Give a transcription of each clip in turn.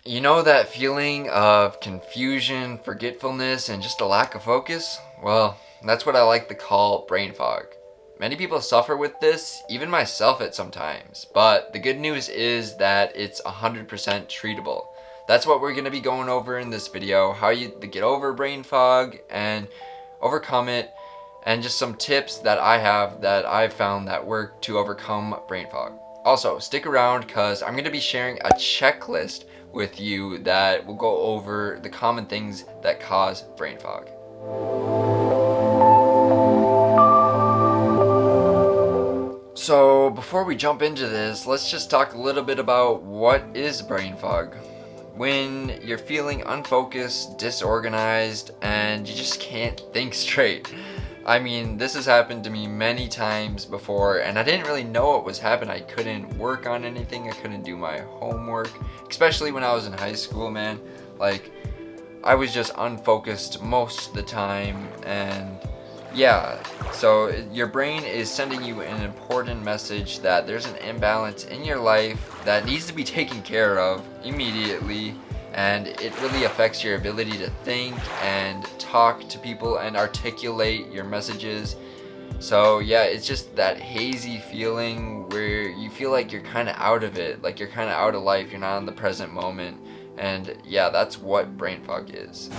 You know that feeling of confusion, forgetfulness, and just a lack of focus? Well, that's what I like to call brain fog. Many people suffer with this, even myself at sometimes, but the good news is that it's 100% treatable. That's what we're going to be going over in this video, how you to get over brain fog and overcome it, and just some tips that I have that I've found that work to overcome brain fog. Also, stick around because I'm going to be sharing a checklist with you that will go over the common things that cause brain fog. So, before we jump into this, let's just talk a little bit about what is brain fog. When you're feeling unfocused, disorganized, and you just can't think straight. I mean, this has happened to me many times before, and I didn't really know what was happening. I couldn't work on anything, I couldn't do my homework, especially when I was in high school, man. Like, I was just unfocused most of the time, and yeah, so your brain is sending you an important message that there's an imbalance in your life that needs to be taken care of immediately, and it really affects your ability to think and talk to people and articulate your messages. So yeah, it's just that hazy feeling where you feel like you're kind of out of it, like you're kind of out of life, you're not in the present moment. And yeah, that's what brain fog is.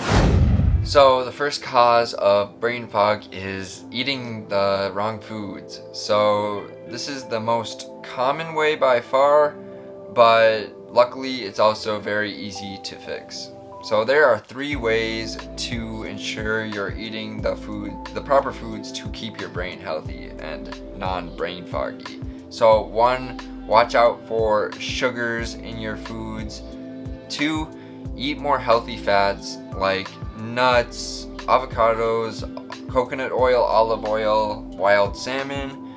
So the first cause of brain fog is eating the wrong foods. So this is the most common way by far, but luckily it's also very easy to fix. So there are 3 ways to ensure you're eating the proper foods to keep your brain healthy and non-brain foggy. So 1, watch out for sugars in your foods. 2, eat more healthy fats like nuts, avocados, coconut oil, olive oil, wild salmon,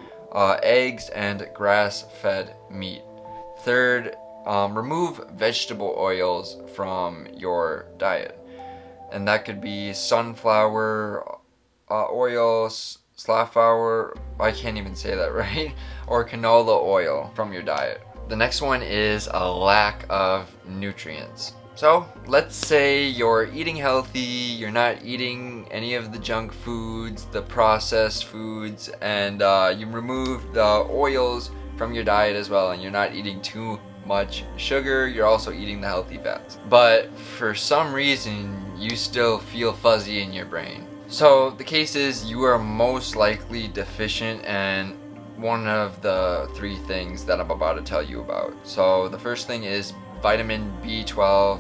eggs, and grass-fed meat. 3rd, remove vegetable oils from your diet. And that could be sunflower oil, safflower, I can't even say that right, or canola oil from your diet. The next one is a lack of nutrients. So let's say you're eating healthy, you're not eating any of the junk foods, the processed foods, and you remove the oils from your diet as well, and you're not eating too much sugar, you're also eating the healthy fats. But for some reason, you still feel fuzzy in your brain. So the case is you are most likely deficient in one of the 3 things that I'm about to tell you about. So the first thing is vitamin B12,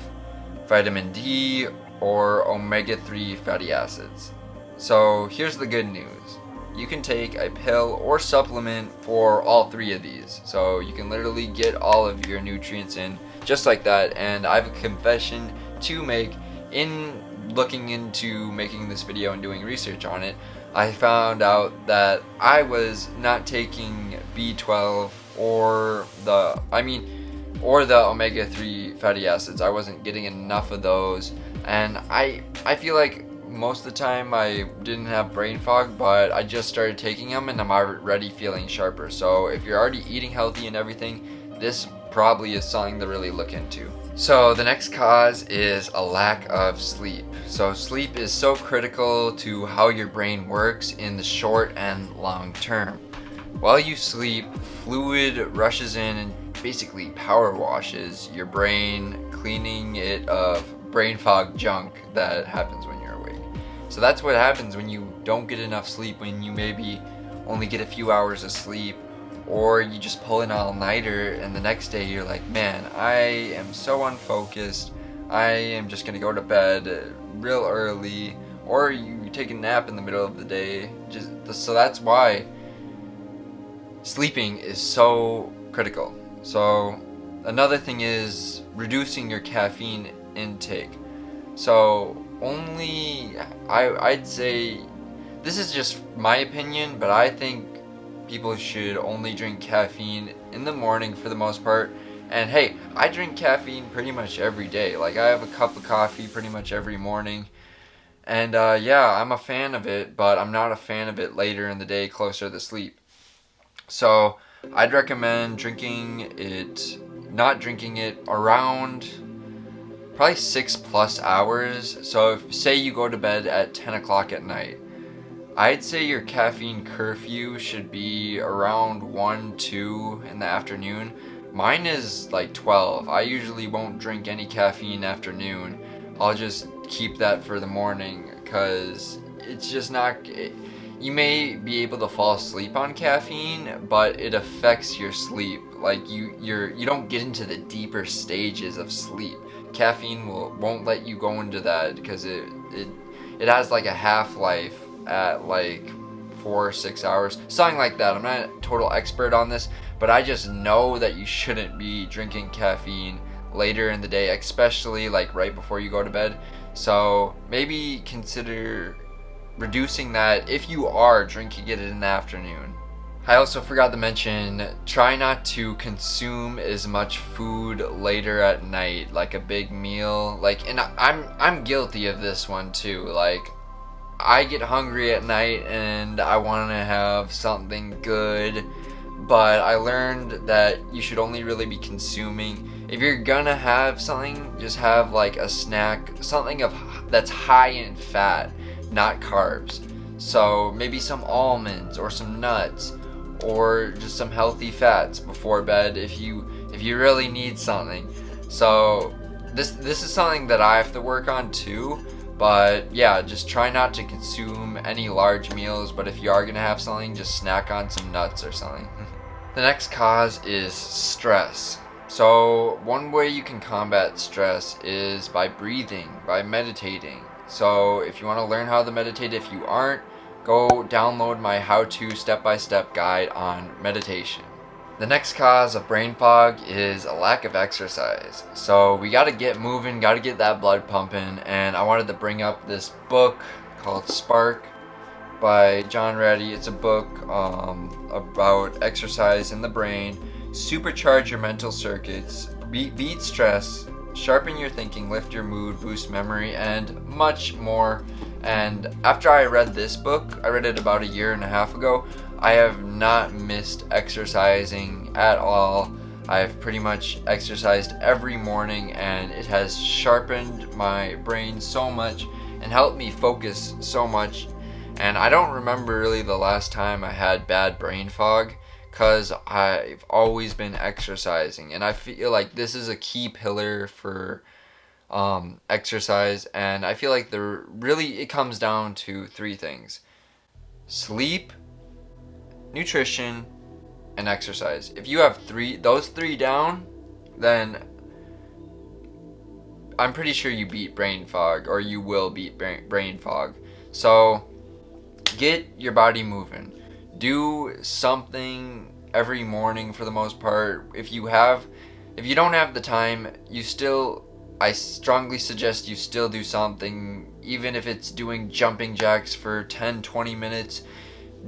vitamin D, or omega-3 fatty acids. So here's the good news. You can take a pill or supplement for all 3 of these. So you can literally get all of your nutrients in just like that. And I have a confession to make. In looking into making this video and doing research on it, I found out that I was not taking B12 or the omega-3 fatty acids. I wasn't getting enough of those, and I feel like most of the time I didn't have brain fog, but I just started taking them and I'm already feeling sharper. So if you're already eating healthy and everything, this probably is something to really look into. So the next cause is a lack of sleep. So sleep is so critical to how your brain works in the short and long term. While you sleep, fluid rushes in and basically power washes your brain, cleaning it of brain fog junk that happens when you're awake. So that's what happens when you don't get enough sleep, when you maybe only get a few hours of sleep, or you just pull an all-nighter and the next day you're like, man, I am so unfocused, I am just gonna go to bed real early, or you take a nap in the middle of the day. So that's why sleeping is so critical. So another thing is reducing your caffeine intake. So I'd say, this is just my opinion, but I think people should only drink caffeine in the morning for the most part. And hey, I drink caffeine pretty much every day. Like, I have a cup of coffee pretty much every morning. And yeah, I'm a fan of it, but I'm not a fan of it later in the day closer to sleep. So I'd recommend not drinking it around probably 6+ hours. So if say you go to bed at 10 o'clock at night, I'd say your caffeine curfew should be around 1, 2 in the afternoon. Mine is like 12. I usually won't drink any caffeine afternoon. I'll just keep that for the morning because it's just not. You may be able to fall asleep on caffeine, but it affects your sleep. Like you don't get into the deeper stages of sleep. Caffeine won't let you go into that because it has like a half-life at like 4 or 6 hours, something like that. I'm not a total expert on this, but I just know that you shouldn't be drinking caffeine later in the day, especially like right before you go to bed. So maybe consider reducing that if you are drinking it in the afternoon. I also forgot to mention, try not to consume as much food later at night, like a big meal. Like, and I'm guilty of this one too. Like, I get hungry at night and I want to have something good, but I learned that you should only really be consuming, if you're gonna have something, just have like a snack, something that's high in fat, not carbs. So maybe some almonds or some nuts or just some healthy fats before bed if you really need something. So this is something that I have to work on too. But yeah, just try not to consume any large meals, but if you are gonna have something, just snack on some nuts or something. The next cause is stress. So one way you can combat stress is by breathing, by meditating. So if you want to learn how to meditate, if you aren't, go download my how-to step-by-step guide on meditation. The next cause of brain fog is a lack of exercise. So we gotta get moving, gotta get that blood pumping, and I wanted to bring up this book called Spark by John Ratty. It's a book about exercise in the brain. Supercharge your mental circuits, beat stress, sharpen your thinking, lift your mood, boost memory, and much more. And after I read this book, I read it about 1.5 years ago, I have not missed exercising at all. I've pretty much exercised every morning, and it has sharpened my brain so much and helped me focus so much. And I don't remember really the last time I had bad brain fog, because I've always been exercising, and I feel like this is a key pillar for exercise. And I feel like it comes down to 3 things: sleep, nutrition, and exercise. If you have those three down, then I'm pretty sure you beat brain fog, or you will beat brain fog. So get your body moving. Do something every morning for the most part. If you don't have the time, I strongly suggest you still do something, even if it's doing jumping jacks for 10-20 minutes,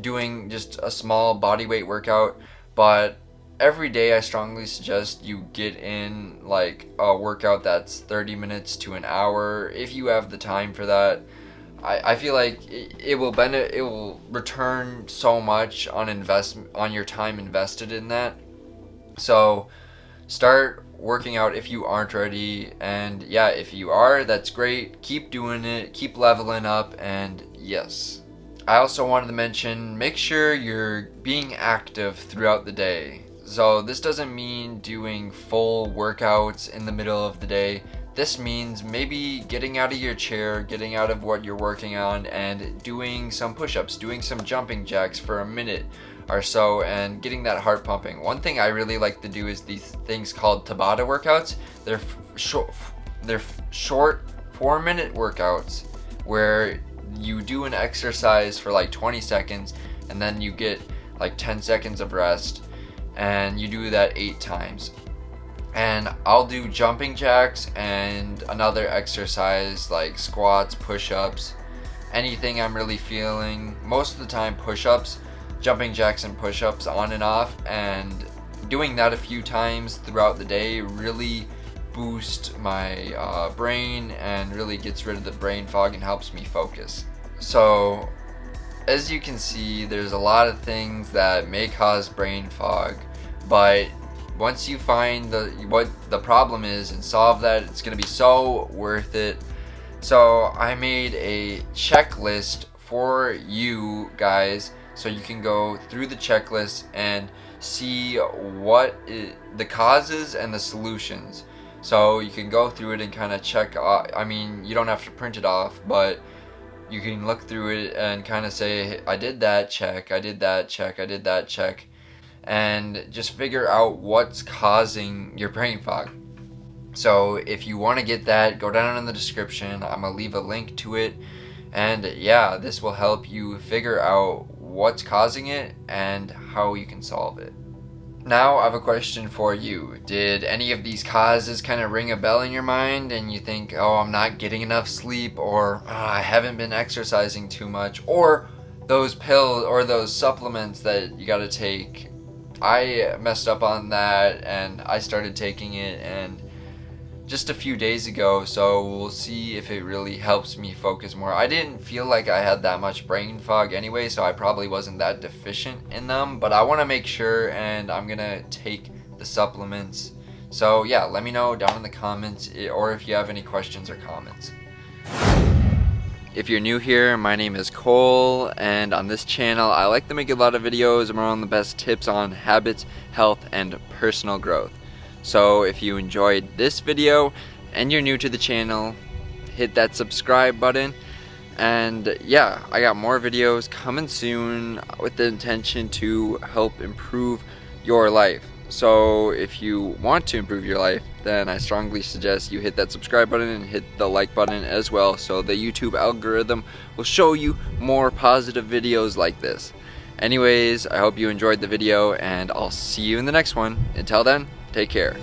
doing just a small body weight workout. But every day I strongly suggest you get in like a workout that's 30 minutes to an hour if you have the time for that. I feel like it will return so much on your time invested in that. So start working out if you aren't ready, and yeah, if you are, that's great. Keep doing it, keep leveling up, and yes. I also wanted to mention, make sure you're being active throughout the day. So this doesn't mean doing full workouts in the middle of the day. This means maybe getting out of your chair, getting out of what you're working on, and doing some push-ups, doing some jumping jacks for a minute or so, and getting that heart pumping. One thing I really like to do is these things called Tabata workouts. They're short 4-minute workouts where you do an exercise for like 20 seconds and then you get like 10 seconds of rest, and you do that 8 times. And I'll do jumping jacks and another exercise like squats, push-ups, anything I'm really feeling. Most of the time push-ups, jumping jacks and push-ups on and off, and doing that a few times throughout the day really boosts my brain and really gets rid of the brain fog and helps me focus. So as you can see, there's a lot of things that may cause brain fog, but once you find what the problem is and solve that, it's gonna be so worth it. So I made a checklist for you guys, so you can go through the checklist and see the causes and the solutions. So you can go through it and kind of check off. I mean, you don't have to print it off, but you can look through it and kind of say, I did that, check, I did that, check, I did that, check, and just figure out what's causing your brain fog. So if you want to get that, go down in the description. I'm gonna leave a link to it, and yeah, this will help you figure out what's causing it and how you can solve it. Now I have a question for you. Did any of these causes kind of ring a bell in your mind and you think, oh, I'm not getting enough sleep, or oh, I haven't been exercising too much, or those pills or those supplements that you gotta take? I messed up on that and I started taking it and just a few days ago, so we'll see if it really helps me focus more. I didn't feel like I had that much brain fog anyway, so I probably wasn't that deficient in them, but I want to make sure, and I'm gonna take the supplements. So yeah, let me know down in the comments, or if you have any questions or comments. If you're new here, my name is Cole, and on this channel I like to make a lot of videos around the best tips on habits, health, and personal growth. So if you enjoyed this video and you're new to the channel, hit that subscribe button. And yeah, I got more videos coming soon with the intention to help improve your life. So if you want to improve your life, then I strongly suggest you hit that subscribe button and hit the like button as well, so the YouTube algorithm will show you more positive videos like this. Anyways, I hope you enjoyed the video, and I'll see you in the next one. Until then, take care.